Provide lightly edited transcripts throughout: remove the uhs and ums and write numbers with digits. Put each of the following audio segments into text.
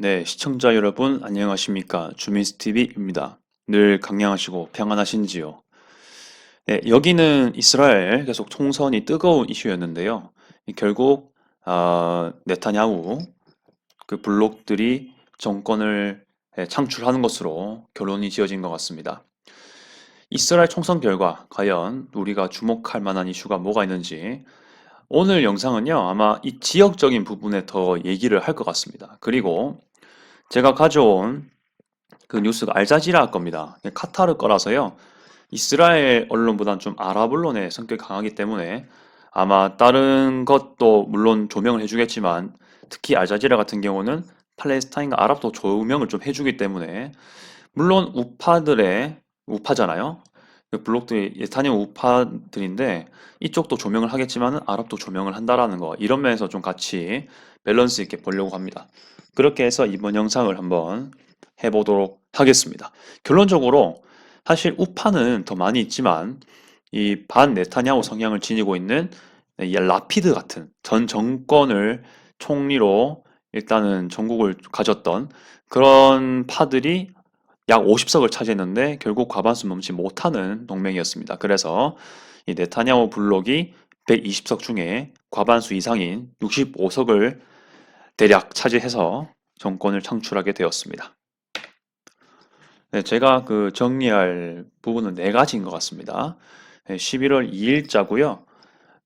네, 시청자 여러분 안녕하십니까? 주민스TV입니다. 늘 강량하시고 평안하신지요? 네, 여기는 이스라엘 계속 총선이 뜨거운 이슈였는데요. 결국 네타냐후 그 블록들이 정권을 창출하는 것으로 결론이 지어진 것 같습니다. 이스라엘 총선 결과 과연 우리가 주목할 만한 이슈가 뭐가 있는지 오늘 영상은요 아마 이 지역적인 부분에 더 얘기를 할 것 같습니다. 그리고 제가 가져온 그 뉴스가 알자지라 겁니다. 카타르 거라서요. 이스라엘 언론보다는 좀 아랍 언론의 성격이 강하기 때문에 아마 다른 것도 물론 조명을 해주겠지만 특히 알자지라 같은 경우는 팔레스타인과 아랍도 조명을 좀 해주기 때문에 물론 우파잖아요. 그 블록들이 네타냐후 우파들인데 이쪽도 조명을 하겠지만 아랍도 조명을 한다라는 거 이런 면에서 좀 같이 밸런스 있게 보려고 합니다. 그렇게 해서 이번 영상을 한번 해보도록 하겠습니다. 결론적으로 사실 우파는 더 많이 있지만 이 반 네타냐후 성향을 지니고 있는 이 라피드 같은 전 정권을 총리로 일단은 전국을 가졌던 그런 파들이 약 50석을 차지했는데 결국 과반수 넘지 못하는 동맹이었습니다. 그래서 이 네타냐후 블록이 120석 중에 과반수 이상인 65석을 대략 차지해서 정권을 창출하게 되었습니다. 네, 제가 그 정리할 부분은 네 가지인 것 같습니다. 11월 2일자고요.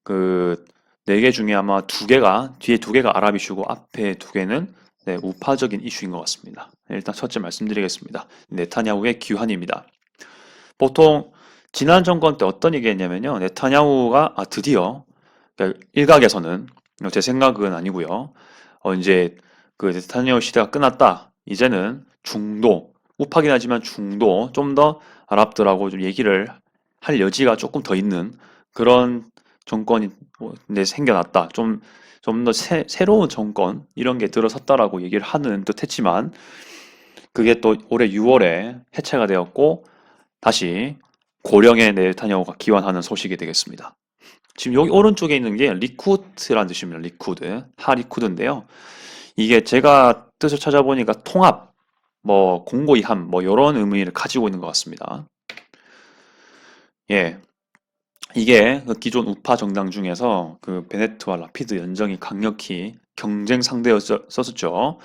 그 네 개 중에 아마 두 개가 뒤에 두 개가 아랍 이슈고 앞에 두 개는 네, 우파적인 이슈인 것 같습니다. 일단 첫째 말씀드리겠습니다. 네타냐후의 귀환입니다. 보통 지난 정권 때 어떤 얘기했냐면요. 네타냐후가 드디어 그러니까 일각에서는 제 생각은 아니고요. 이제 그 네타냐후 시대가 끝났다. 이제는 중도 우파긴 하지만 중도 좀 더 아랍들하고 좀 얘기를 할 여지가 조금 더 있는 그런 정권이 이제 생겨났다. 좀 더 새로운 정권 이런 게 들어섰다라고 얘기를 하는 듯했지만 그게 또 올해 6월에 해체가 되었고 다시 고령의 네타냐후가 기원하는 소식이 되겠습니다. 지금 여기 오른쪽에 있는 게 리쿠드라는 뜻입니다. 리쿠드, 하리쿠드인데요. 이게 제가 뜻을 찾아보니까 통합, 뭐 공고이 함, 뭐 이런 의미를 가지고 있는 것 같습니다. 예, 이게 그 기존 우파 정당 중에서 그 베네트와 라피드 연정이 강력히 경쟁 상대였었죠.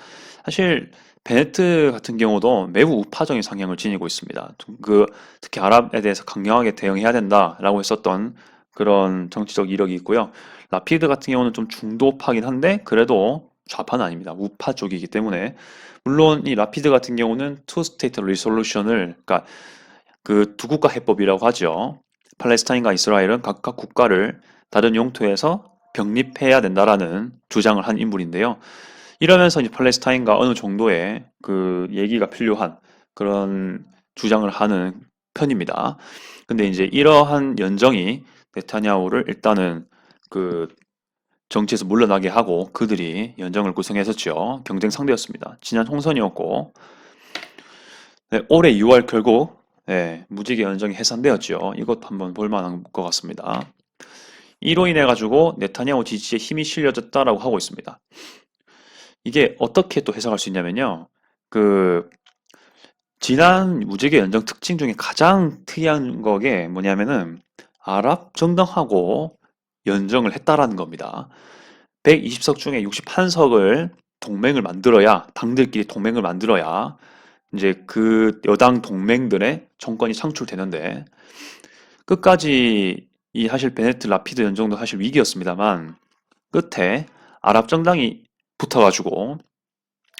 사실 베네트 같은 경우도 매우 우파적인 성향을 지니고 있습니다. 그 특히 아랍에 대해서 강경하게 대응해야 된다라고 했었던 그런 정치적 이력이 있고요. 라피드 같은 경우는 좀 중도파긴 한데 그래도 좌파는 아닙니다. 우파 쪽이기 때문에 물론 이 라피드 같은 경우는 투 스테이트 리솔루션을 그러니까 그 두 국가 해법이라고 하죠. 팔레스타인과 이스라엘은 각각 국가를 다른 영토에서 병립해야 된다라는 주장을 한 인물인데요. 이러면서 이제 팔레스타인과 어느 정도의 그 얘기가 필요한 그런 주장을 하는 편입니다. 근데 이제 이러한 연정이 네타냐후를 일단은 그 정치에서 물러나게 하고 그들이 연정을 구성했었죠. 경쟁 상대였습니다. 지난 총선이었고 네, 올해 6월 결국 무지개 연정이 해산되었죠. 이것 한번 볼만한 것 같습니다. 이로 인해 가지고 네타냐후 지지에 힘이 실려졌다라고 하고 있습니다. 이게 어떻게 또 해석할 수 있냐면요. 그 지난 무지개 연정 특징 중에 가장 특이한 거게 뭐냐면은 아랍 정당하고 연정을 했다라는 겁니다. 120석 중에 61석을 동맹을 만들어야 당들끼리 동맹을 만들어야 이제 그 여당 동맹들의 정권이 창출되는데 끝까지 이 사실 베네트 라피드 연정도 사실 위기였습니다만 끝에 아랍 정당이 붙어가지고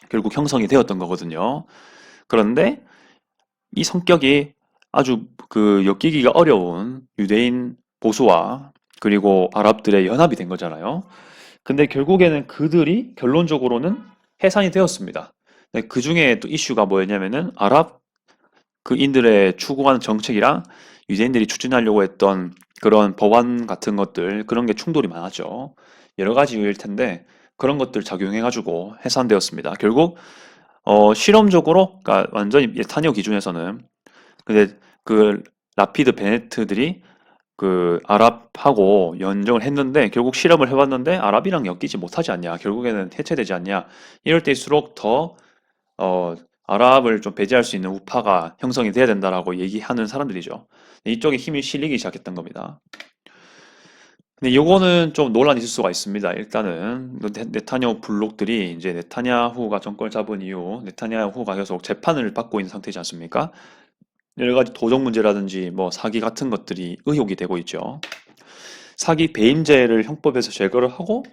결국 형성이 되었던 거거든요. 그런데 이 성격이 아주 그 엮이기가 어려운 유대인 보수와 그리고 아랍들의 연합이 된 거잖아요. 근데 결국에는 그들이 결론적으로는 해산이 되었습니다. 그 중에 또 이슈가 뭐였냐면은 아랍 그 인들의 추구하는 정책이랑 유대인들이 추진하려고 했던 그런 법안 같은 것들 그런 게 충돌이 많았죠. 여러 가지 이유일 텐데 그런 것들 작용해가지고 해산되었습니다. 결국 실험적으로 그러니까 완전히 탄요 기준에서는 근데 그 라피드 베네트들이 그 아랍하고 연정을 했는데 결국 실험을 해봤는데 아랍이랑 엮이지 못하지 않냐 결국에는 해체되지 않냐 이럴 때일수록 더 어, 아랍을 좀 배제할 수 있는 우파가 형성이 돼야 된다라고 얘기하는 사람들이죠. 이쪽에 힘이 실리기 시작했던 겁니다. 근데 요거는 좀 논란이 있을 수가 있습니다. 일단은 네타냐후 블록들이 이제 네타냐후가 정권을 잡은 이후 네타냐후가 계속 재판을 받고 있는 상태지 않습니까? 여러 가지 도적 문제라든지 뭐 사기 같은 것들이 의혹이 되고 있죠. 사기 배임죄를 형법에서 제거를 하고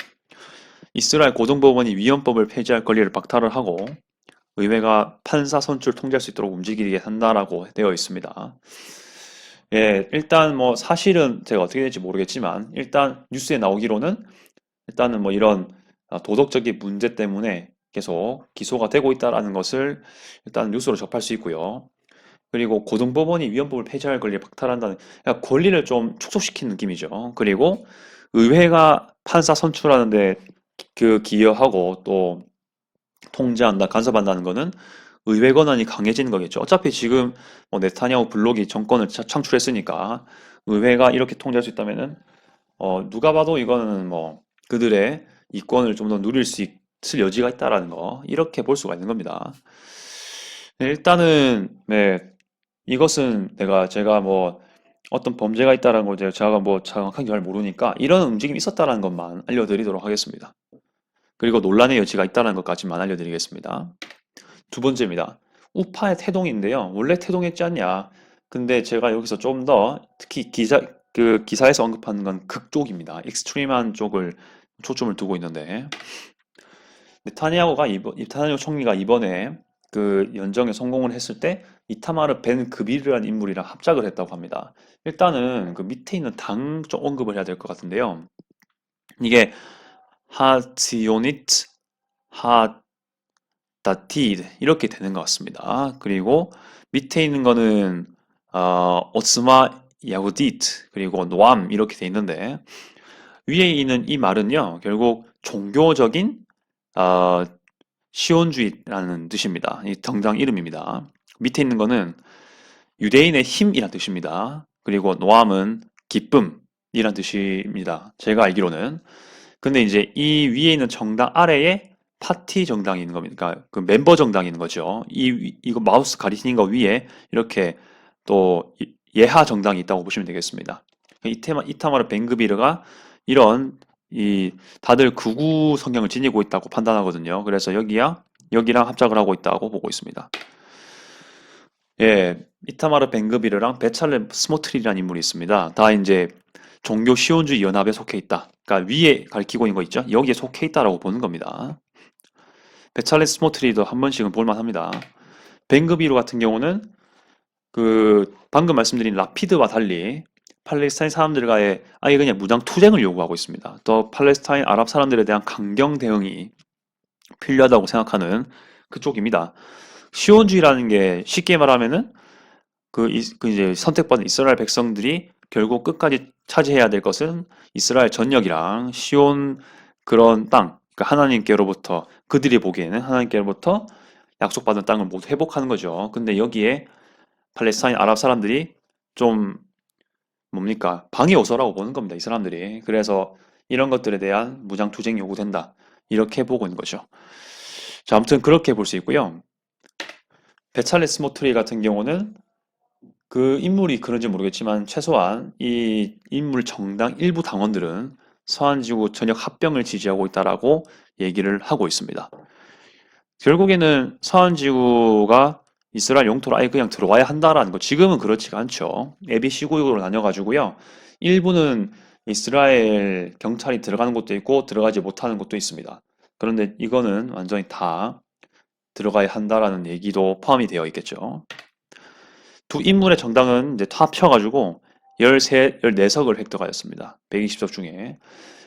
이스라엘 고등법원이 위헌법을 폐지할 권리를 박탈을 하고 의회가 판사 선출 통제할 수 있도록 움직이게 한다라고 되어 있습니다. 예, 일단 뭐 사실은 제가 어떻게 될지 모르겠지만 일단 뉴스에 나오기로는 일단은 뭐 이런 도덕적인 문제 때문에 계속 기소가 되고 있다라는 것을 일단 뉴스로 접할 수 있고요. 그리고 고등법원이 위헌법을 폐지할 권리를 박탈한다는 그러니까 권리를 좀 축소시킨 느낌이죠. 그리고 의회가 판사 선출하는데 그 기여하고 또 통제한다, 간섭한다는 거는 의회 권한이 강해지는 거겠죠. 어차피 지금 뭐 네타냐후 블록이 정권을 창출했으니까 의회가 이렇게 통제할 수 있다면은 누가 봐도 이거는 뭐 그들의 이권을 좀 더 누릴 수 있을 여지가 있다라는 거 이렇게 볼 수가 있는 겁니다. 네, 일단은 네, 이것은 제가 뭐 어떤 범죄가 있다라는 걸 제가 뭐 정확하게 잘 모르니까 이런 움직임이 있었다라는 것만 알려드리도록 하겠습니다. 그리고 논란의 여지가 있다는 것까지만 알려드리겠습니다. 두 번째입니다. 우파의 태동인데요. 원래 태동했지 않냐? 근데 제가 여기서 좀 더 특히 기사에서 언급하는 건 극쪽입니다. 익스트림한 쪽을 초점을 두고 있는데 네타냐후 총리가 이번에 그 연정에 성공을 했을 때 이타마르 벤 그비르라는 인물이랑 합작을 했다고 합니다. 일단은 그 밑에 있는 당 좀 언급을 해야 될 것 같은데요. 이게 하지오니트, 하다티드 이렇게 되는 것 같습니다. 그리고 밑에 있는 거는 오스마 야후디트 그리고 노암 이렇게 돼 있는데 위에 있는 이 말은요 결국 종교적인 어, 시온주의라는 뜻입니다. 이 정당 이름입니다. 밑에 있는 거는 유대인의 힘이란 뜻입니다. 그리고 노암은 기쁨이란 뜻입니다. 제가 알기로는. 근데 이제 이 위에 있는 정당 아래에 파티 정당이 있는 겁니다. 그러니까 그 멤버 정당이 있는 거죠. 이거 마우스 가리키는 거 위에 이렇게 또 예하 정당이 있다고 보시면 되겠습니다. 이타마르 벵그비르가 이런 다들 극우 성향을 지니고 있다고 판단하거든요. 그래서 여기랑 합작을 하고 있다고 보고 있습니다. 예, 이타마르 벵그비르랑 베찰레 스모트리라는 인물이 있습니다. 다 이제 종교 시온주의 연합에 속해 있다. 그러니까 위에 가리키고 있는 거 있죠? 여기에 속해 있다라고 보는 겁니다. 베찰레 스모트리도 한 번씩은 볼만합니다. 벵그비르 같은 경우는 그 방금 말씀드린 라피드와 달리 팔레스타인 사람들과의 아예 그냥 무장 투쟁을 요구하고 있습니다. 또 팔레스타인 아랍 사람들에 대한 강경 대응이 필요하다고 생각하는 그쪽입니다. 시온주의라는 게 쉽게 말하면은 그 이제 선택받은 이스라엘 백성들이 결국 끝까지 차지해야 될 것은 이스라엘 전역이랑 시온 그런 땅, 그러니까 하나님께로부터 그들이 보기에는 하나님께로부터 약속받은 땅을 모두 회복하는 거죠. 근데 여기에 팔레스타인 아랍 사람들이 좀 뭡니까? 방해 요소라고 보는 겁니다. 이 사람들이. 그래서 이런 것들에 대한 무장 투쟁이 요구된다. 이렇게 보고 있는 거죠. 자, 아무튼 그렇게 볼 수 있고요. 베찰레 스모트리 같은 경우는 그 인물이 그런지 모르겠지만 최소한 이 인물 정당 일부 당원들은 서한지구 전역 합병을 지지하고 있다라고 얘기를 하고 있습니다. 결국에는 서한지구가 이스라엘 영토로 아예 그냥 들어와야 한다라는 거 지금은 그렇지가 않죠. ABC 구역으로 나뉘어가지고요. 일부는 이스라엘 경찰이 들어가는 곳도 있고 들어가지 못하는 곳도 있습니다. 그런데 이거는 완전히 다 들어가야 한다라는 얘기도 포함이 되어 있겠죠. 두 인물의 정당은 이제 합쳐가지고 14석을 획득하였습니다. 120석 중에.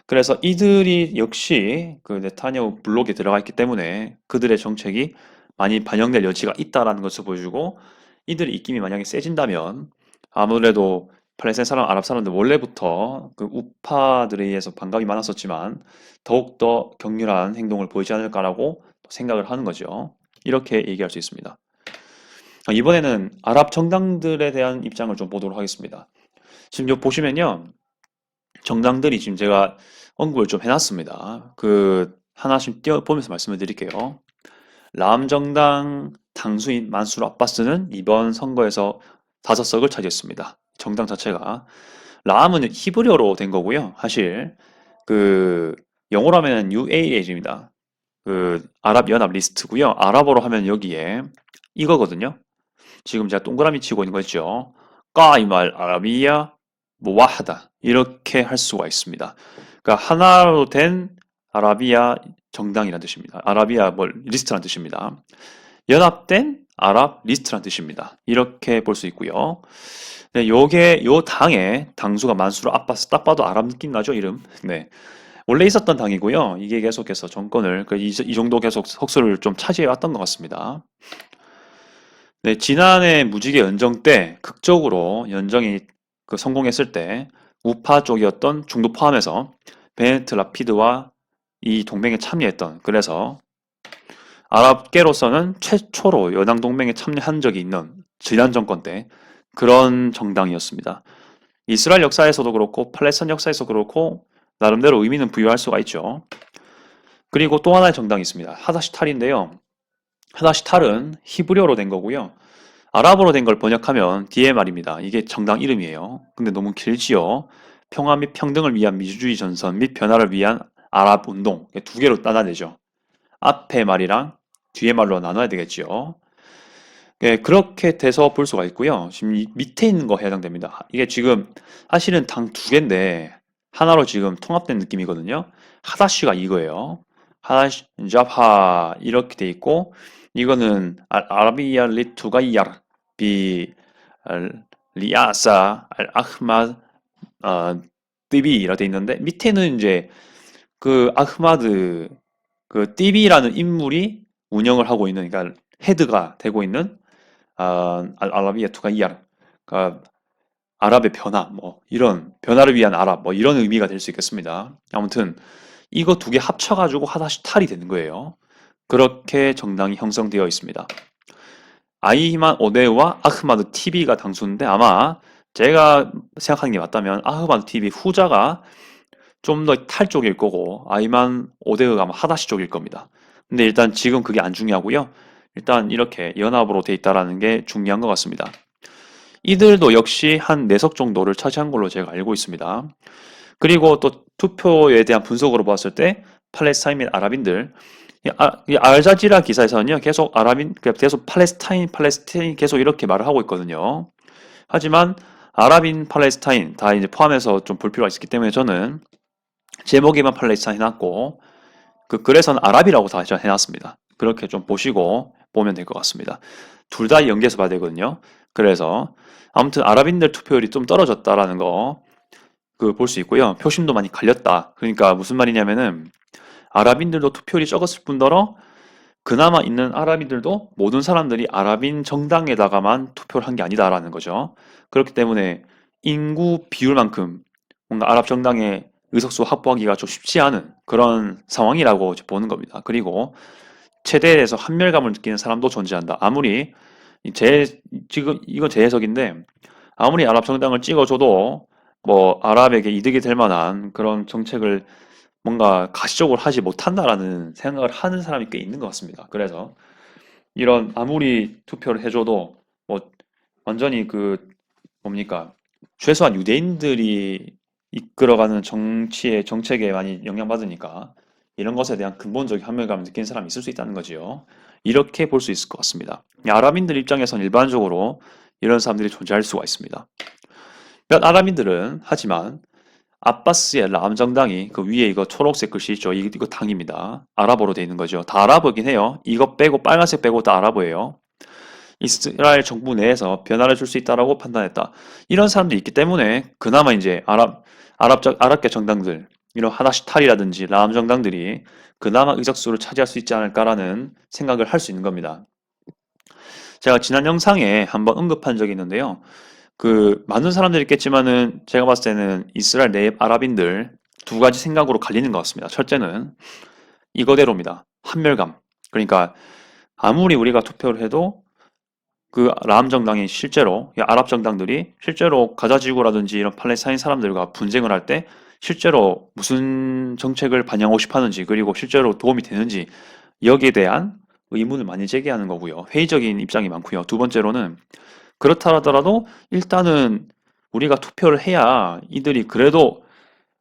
그래서 이들이 역시 그 네타냐후 블록에 들어가 있기 때문에 그들의 정책이 많이 반영될 여지가 있다라는 것을 보여주고 이들의 입김이 만약에 세진다면 아무래도 팔레스타인 사람, 아랍 사람들 원래부터 그 우파들에 의해서 반감이 많았었지만 더욱더 격렬한 행동을 보이지 않을까라고 생각을 하는 거죠. 이렇게 얘기할 수 있습니다. 이번에는 아랍 정당들에 대한 입장을 좀 보도록 하겠습니다. 지금 여기 보시면요. 정당들이 지금 제가 언급을 좀 해놨습니다. 그 하나씩 띄워보면서 말씀을 드릴게요. 람 정당 당수인 만수르 아바스는 이번 선거에서 5석을 차지했습니다. 정당 자체가. 람은 히브리어로 된 거고요. 사실 그 영어로 하면 UAH입니다. 그 아랍연합 리스트고요. 아랍어로 하면 여기에 이거거든요. 지금 제가 동그라미 치고 있는 거 있죠. 까이말 아라비아 무와하다 이렇게 할 수가 있습니다. 그러니까 하나로 된 아라비아 정당이라는 뜻입니다. 아라비아 뭐 리스트라는 뜻입니다. 연합된 아랍 리스트라는 뜻입니다. 이렇게 볼 수 있고요. 네, 요게 요 당의 당수가 만수르 아바스 딱 봐도 아랍 느낌 나죠 이름. 네. 원래 있었던 당이고요. 이게 계속해서 정권을 이 정도 계속 석수를 좀 차지해 왔던 것 같습니다. 네, 지난해 무지개 연정 때 극적으로 연정이 성공했을 때 우파 쪽이었던 중도 포함해서 베네트 라피드와 이 동맹에 참여했던 그래서 아랍계로서는 최초로 여당 동맹에 참여한 적이 있는 지난 정권 때 그런 정당이었습니다. 이스라엘 역사에서도 그렇고 팔레스타인 역사에서 그렇고 나름대로 의미는 부여할 수가 있죠. 그리고 또 하나의 정당이 있습니다. 하다시탈인데요. 하다시탈은 히브리어로 된 거고요. 아랍어로 된 걸 번역하면 DMR입니다. 이게 정당 이름이에요. 근데 너무 길지요. 평화 및 평등을 위한 민주주의 전선 및 변화를 위한 아랍 운동 두 개로 나눠내죠. 앞에 말이랑 뒤에 말로 나눠야 되겠지요. 예, 그렇게 돼서 볼 수가 있고요. 지금 이 밑에 있는 거 해당됩니다. 이게 지금 사실은 당 두 개인데 하나로 지금 통합된 느낌이거든요. 하다시가 이거예요. 하다시, 잡하 이렇게 돼 있고 이거는 아라비아 리투가이야 비 리아사 알 아흐마드 띠비라 돼 있는데 밑에는 이제 그 아흐마드 그 띠비라는 인물이 운영을 하고 있는 그러니까 헤드가 되고 있는 아라비아 투가이야 그러니까 아랍의 변화 뭐 이런 변화를 위한 아랍 뭐 이런 의미가 될 수 있겠습니다. 아무튼 이거 두 개 합쳐가지고 하다시탈이 되는 거예요. 그렇게 정당이 형성되어 있습니다. 아이히만 오데우와 아흐마드 TV가 당수인데 아마 제가 생각하는 게 맞다면 아흐마드 TV 후자가 좀 더 탈 쪽일 거고 아이만 오데우가 아마 하다시 쪽일 겁니다. 근데 일단 지금 그게 안 중요하고요. 일단 이렇게 연합으로 돼 있다라는 게 중요한 것 같습니다. 이들도 역시 한 4석 정도를 차지한 걸로 제가 알고 있습니다. 그리고 또 투표에 대한 분석으로 봤을 때 팔레스타인 및 아랍인들 이 알자지라 기사에서는요 계속 계속 팔레스타인 계속 이렇게 말을 하고 있거든요. 하지만 아랍인 팔레스타인 다 이제 포함해서 좀 볼 필요가 있기 때문에 저는 제목에만 팔레스타인 해놨고 그 글에서는 아랍이라고 다 해놨습니다. 그렇게 좀 보시고 보면 될 것 같습니다. 둘 다 연계해서 봐야 되거든요. 그래서 아무튼 아랍인들 투표율이 좀 떨어졌다라는 거 그 볼 수 있고요. 표심도 많이 갈렸다. 그러니까 무슨 말이냐면은 아랍인들도 투표율이 적었을 뿐더러 그나마 있는 아랍인들도 모든 사람들이 아랍인 정당에다가만 투표를 한 게 아니다라는 거죠. 그렇기 때문에 인구 비율만큼 뭔가 아랍 정당의 의석수 확보하기가 좀 쉽지 않은 그런 상황이라고 보는 겁니다. 그리고 최대에서 한멸감을 느끼는 사람도 존재한다. 아무리 지금 이건 제 해석인데 아무리 아랍 정당을 찍어줘도 뭐 아랍에게 이득이 될 만한 그런 정책을 뭔가 가시적으로 하지 못한다라는 생각을 하는 사람이 꽤 있는 것 같습니다. 그래서 이런 아무리 투표를 해줘도 뭐 완전히 그 뭡니까 최소한 유대인들이 이끌어가는 정치의 정책에 많이 영향받으니까 이런 것에 대한 근본적인 한멸감을 느끼는 사람이 있을 수 있다는 거지요. 이렇게 볼 수 있을 것 같습니다. 아랍인들 입장에서는 일반적으로 이런 사람들이 존재할 수가 있습니다. 몇 아랍인들은 하지만 아바스의 람 정당이 그 위에 이거 초록색 글씨 있죠. 이거 당입니다. 아랍어로 되어 있는 거죠. 다 아랍어긴 해요. 이거 빼고 빨간색 빼고 다 아랍어예요. 이스라엘 정부 내에서 변화를 줄 수 있다라고 판단했다. 이런 사람들이 있기 때문에 그나마 이제 아랍계 정당들 이런 하다시탈이라든지 람 정당들이 그나마 의석수를 차지할 수 있지 않을까라는 생각을 할 수 있는 겁니다. 제가 지난 영상에 한번 언급한 적이 있는데요. 그 많은 사람들이 있겠지만은 제가 봤을 때는 이스라엘 내 아랍인들 두 가지 생각으로 갈리는 것 같습니다. 첫째는 이거대로입니다. 한멸감. 그러니까 아무리 우리가 투표를 해도 그 람 정당이 실제로 아랍 정당들이 실제로 가자지구라든지 이런 팔레스타인 사람들과 분쟁을 할 때 실제로 무슨 정책을 반영하고 싶어 하는지 그리고 실제로 도움이 되는지 여기에 대한 의문을 많이 제기하는 거고요. 회의적인 입장이 많고요. 두 번째로는 그렇다 하더라도 일단은 우리가 투표를 해야 이들이 그래도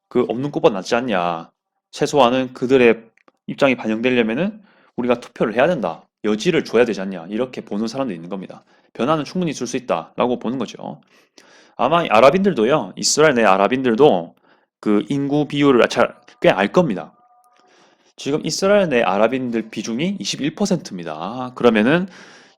그 없는 것보다 낫지 않냐. 최소한은 그들의 입장이 반영되려면은 우리가 투표를 해야 된다. 여지를 줘야 되지 않냐. 이렇게 보는 사람도 있는 겁니다. 변화는 충분히 있을 수 있다라고 보는 거죠. 아마 이 아랍인들도요. 이스라엘 내 아랍인들도 그 인구 비율을 꽤 알 겁니다. 지금 이스라엘 내 아랍인들 비중이 21%입니다. 그러면은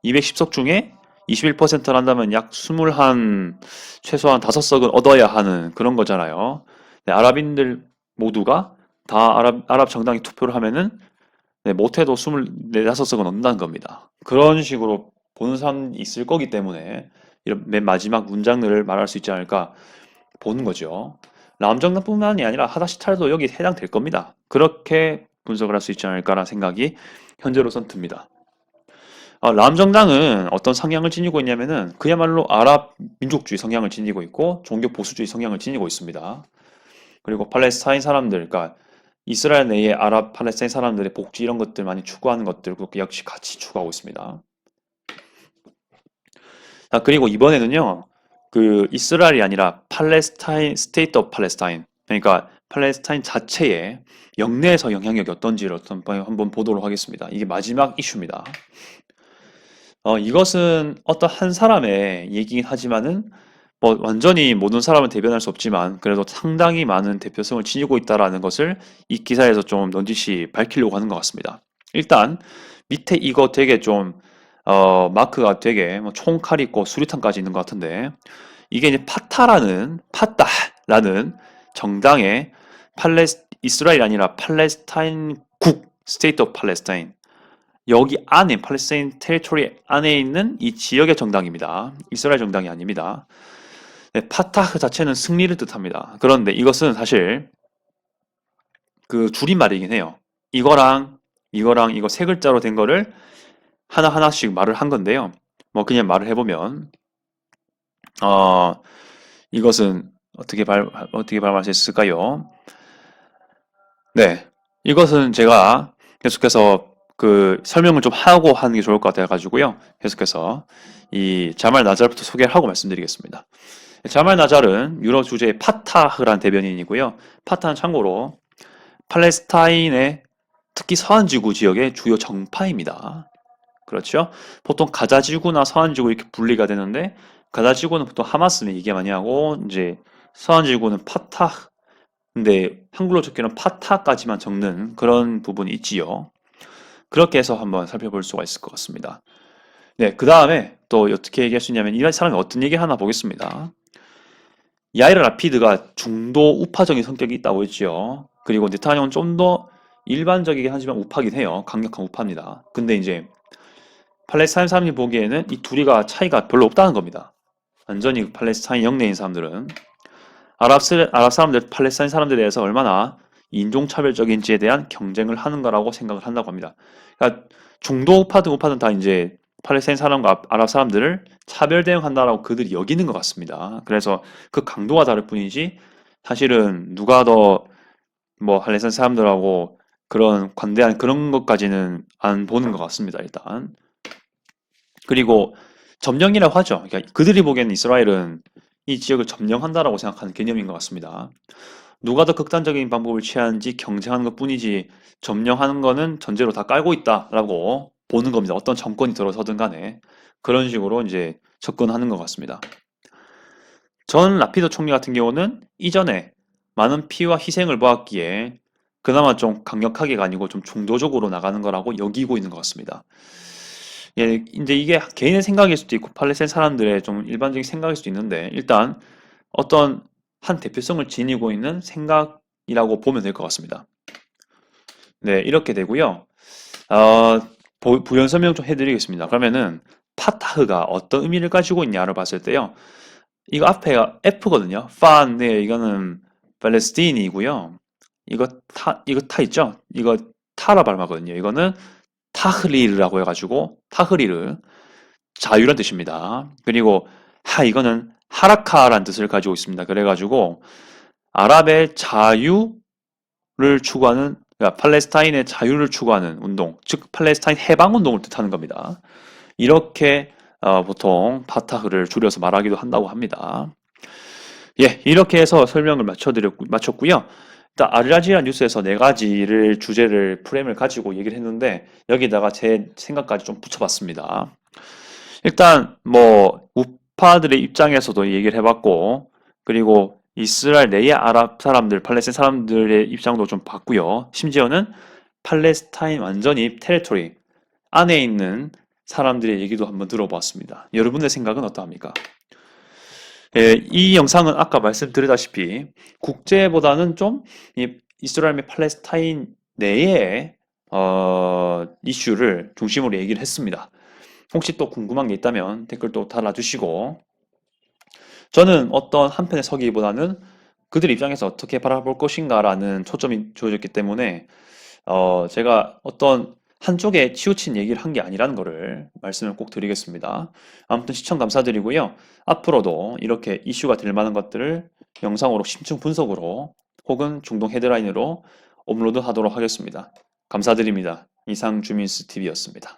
210석 중에 21%를 한다면 약 21, 최소한 5석은 얻어야 하는 그런 거잖아요. 네, 아랍인들 모두가 다 아랍 정당이 투표를 하면은 네, 못해도 24, 5석은 얻는다는 겁니다. 그런 식으로 보는 사람이 있을 거기 때문에 이런 맨 마지막 문장들을 말할 수 있지 않을까 보는 거죠. 람정당뿐만이 아니라 하다시탈도 여기 해당될 겁니다. 그렇게 분석을 할 수 있지 않을까라는 생각이 현재로선 듭니다. 람정당은 어떤 성향을 지니고 있냐면은 그야말로 아랍 민족주의 성향을 지니고 있고 종교 보수주의 성향을 지니고 있습니다. 그리고 팔레스타인 사람들, 그러니까 이스라엘 내의 아랍 팔레스타인 사람들의 복지 이런 것들 많이 추구하는 것들 그렇게 역시 같이 추구하고 있습니다. 그리고 이번에는요, 그 이스라엘이 아니라 팔레스타인, 스테이트 오브 팔레스타인, 그러니까 팔레스타인 자체의 영내에서 영향력이 어떤지를 한번 보도록 하겠습니다. 이게 마지막 이슈입니다. 이것은 어떤 한 사람의 얘기긴 하지만은 뭐 완전히 모든 사람을 대변할 수 없지만 그래도 상당히 많은 대표성을 지니고 있다라는 것을 이 기사에서 좀 넌지시 밝히려고 하는 것 같습니다. 일단 밑에 이거 되게 좀 마크가 되게 뭐 총칼 있고 수류탄까지 있는 것 같은데 이게 이제 파타라는 정당의 이스라엘이 아니라 팔레스타인국 스테이트 오브 팔레스타인 여기 안에 팔레스타인 테리토리 안에 있는 이 지역의 정당입니다. 이스라엘 정당이 아닙니다. 네, 파타흐 자체는 승리를 뜻합니다. 그런데 이것은 사실 그 줄임말이긴 해요. 이거랑 이거 세 글자로 된 거를 하나하나씩 말을 한 건데요. 뭐 그냥 말을 해보면 이것은 어떻게 발음할 수 있을까요? 네, 이것은 제가 계속해서 그 설명을 좀 하고 하는 게 좋을 것 같아 가지고요. 계속해서 이 자말 나잘부터 소개를 하고 말씀드리겠습니다. 자말 나잘은 유럽 주제의 파타흐란 대변인이고요. 파타는 참고로 팔레스타인의 특히 서한지구 지역의 주요 정파입니다. 그렇죠? 보통 가자지구나 서한지구 이렇게 분리가 되는데 가자지구는 보통 하마스는 얘기 많이 하고 이제 서한지구는 파타흐 근데 한글로 적기는 파타까지만 적는 그런 부분이 있지요. 그렇게 해서 한번 살펴볼 수가 있을 것 같습니다. 네, 그 다음에 또 어떻게 얘기할 수 있냐면 이 사람이 어떤 얘기 하나 보겠습니다. 야이르 라피드가 중도 우파적인 성격이 있다고 했죠. 그리고 네타냐후는 좀 더 일반적이긴 하지만 우파긴 해요. 강력한 우파입니다. 근데 이제 팔레스타인 사람들이 보기에는 이 둘이가 차이가 별로 없다는 겁니다. 완전히 팔레스타인 영내인 사람들은 아랍 사람들, 팔레스타인 사람들에 대해서 얼마나 인종차별적인지에 대한 경쟁을 하는 거라고 생각을 한다고 합니다. 그러니까 중도 우파든 다 이제 팔레스타인 사람과 아랍 사람들을 차별 대응한다라고 그들이 여기는 것 같습니다. 그래서 그 강도가 다를 뿐이지 사실은 누가 더 뭐 팔레스타인 사람들하고 그런 관대한 그런 것까지는 안 보는 것 같습니다. 일단 그리고 점령이라고 하죠. 그러니까 그들이 보기에는 이스라엘은 이 지역을 점령한다라고 생각하는 개념인 것 같습니다. 누가 더 극단적인 방법을 취하는지 경쟁하는 것 뿐이지 점령하는 거는 전제로 다 깔고 있다라고 보는 겁니다. 어떤 정권이 들어서든 간에 그런 식으로 이제 접근하는 것 같습니다. 전 라피드 총리 같은 경우는 이전에 많은 피와 희생을 보았기에 그나마 좀 강력하게가 아니고 좀 중도적으로 나가는 거라고 여기고 있는 것 같습니다. 예, 이제 이게 개인의 생각일 수도 있고 팔레스타인 사람들의 좀 일반적인 생각일 수도 있는데 일단 어떤 한 대표성을 지니고 있는 생각이라고 보면 될 것 같습니다. 네, 이렇게 되고요. 부연 설명 좀 해드리겠습니다. 그러면은 파타흐가 어떤 의미를 가지고 있냐를 봤을 때요. 이거 앞에가 F거든요. 네, 이거는 팔레스틴이고요. 이거 타 있죠? 이거 타라 발음하거든요. 이거는 타흐리르라고 해가지고 타흐리르 자유란 뜻입니다. 그리고 이거는 하라카라는 뜻을 가지고 있습니다. 그래가지고 아랍의 자유를 추구하는 그러니까 팔레스타인의 자유를 추구하는 운동, 즉 팔레스타인 해방 운동을 뜻하는 겁니다. 이렇게 보통 파타흐를 줄여서 말하기도 한다고 합니다. 예, 이렇게 해서 설명을 마쳤고요. 일단 알자지라 뉴스에서 네 가지를 주제를 프레임을 가지고 얘기를 했는데 여기다가 제 생각까지 좀 붙여봤습니다. 일단 뭐 우파들의 입장에서도 얘기를 해봤고 그리고 이스라엘 내의 아랍 사람들, 팔레스타인 사람들의 입장도 좀 봤고요. 심지어는 팔레스타인 완전히 테리토리 안에 있는 사람들의 얘기도 한번 들어보았습니다. 여러분의 생각은 어떠합니까? 예, 이 영상은 아까 말씀드렸다시피 국제보다는 좀 이스라엘 및 팔레스타인 내의 이슈를 중심으로 얘기를 했습니다. 혹시 또 궁금한 게 있다면 댓글 또 달아주시고 저는 어떤 한편에 서기보다는 그들 입장에서 어떻게 바라볼 것인가라는 초점이 주어졌기 때문에 제가 어떤 한쪽에 치우친 얘기를 한 게 아니라는 거를 말씀을 꼭 드리겠습니다. 아무튼 시청 감사드리고요. 앞으로도 이렇게 이슈가 될 만한 것들을 영상으로 심층 분석으로 혹은 중동 헤드라인으로 업로드 하도록 하겠습니다. 감사드립니다. 이상 주민스 TV였습니다.